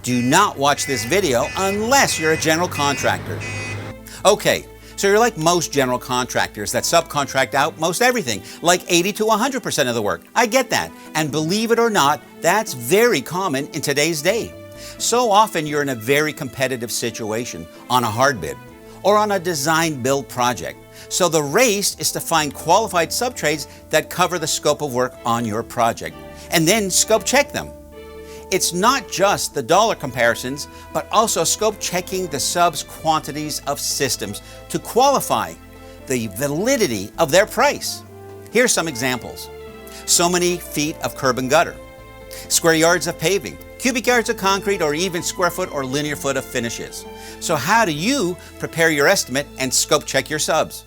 Do not watch this video unless you're a general contractor. Okay, so you're like most general contractors that subcontract out most everything, like 80 to 100% of the work. I get that, and believe it or not, that's very common in today's day. So often you're in a very competitive situation on a hard bid or on a design-build project. So the race is to find qualified subtrades that cover the scope of work on your project, and then scope check them. It's not just the dollar comparisons, but also scope checking the sub's quantities of systems to qualify the validity of their price. Here's some examples. So many feet of curb and gutter, square yards of paving, cubic yards of concrete, or even square foot or linear foot of finishes. So how do you prepare your estimate and scope check your subs?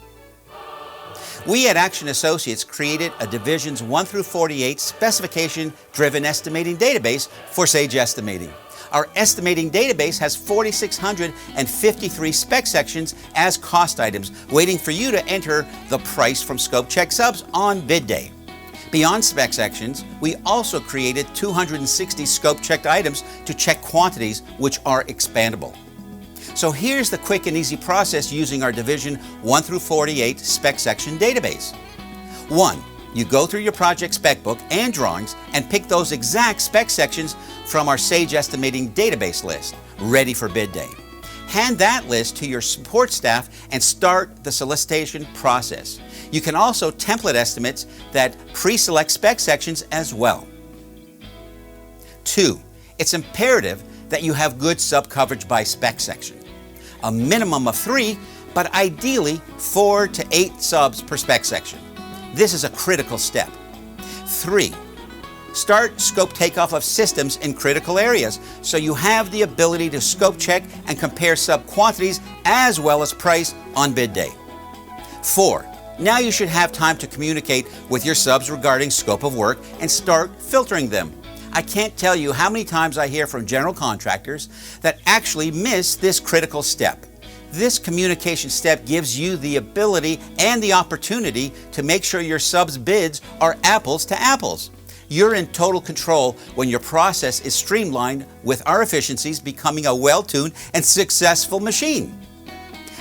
We at Aktion Associates created a Divisions 1 through 48 specification-driven estimating database for Sage Estimating. Our estimating database has 4,653 spec sections as cost items, waiting for you to enter the price from scope check subs on bid day. Beyond spec sections, we also created 260 scope checked items to check quantities, which are expandable. So here's the quick and easy process using our Division 1 through 48 spec section database. 1. You go through your project spec book and drawings and pick those exact spec sections from our Sage Estimating database list, ready for bid day. Hand that list to your support staff and start the solicitation process. You can also template estimates that pre-select spec sections as well. 2. It's imperative that you have good sub-coverage by spec section. A minimum of 3, but ideally 4 to 8 subs per spec section. This is a critical step. 3. Start scope takeoff of systems in critical areas so you have the ability to scope check and compare sub quantities as well as price on bid day. 4. Now you should have time to communicate with your subs regarding scope of work and start filtering them. I can't tell you how many times I hear from general contractors that actually miss this critical step. This communication step gives you the ability and the opportunity to make sure your subs' bids are apples to apples. You're in total control when your process is streamlined, with our efficiencies becoming a well-tuned and successful machine.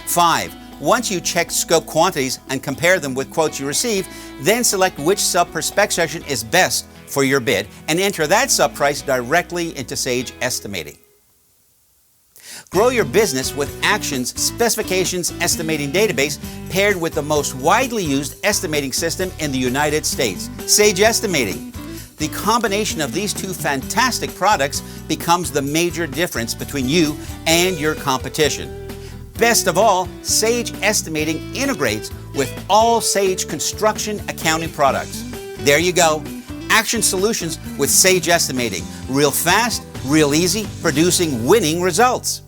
5. Once you check scope quantities and compare them with quotes you receive, then select which sub per spec section is best for your bid and enter that sub price directly into Sage Estimating. Grow your business with Aktion's Specifications Estimating Database paired with the most widely used estimating system in the United States, Sage Estimating. The combination of these two fantastic products becomes the major difference between you and your competition. Best of all, Sage Estimating integrates with all Sage construction accounting products. There you go. Aktion solutions with Sage Estimating. Real fast, real easy, producing winning results.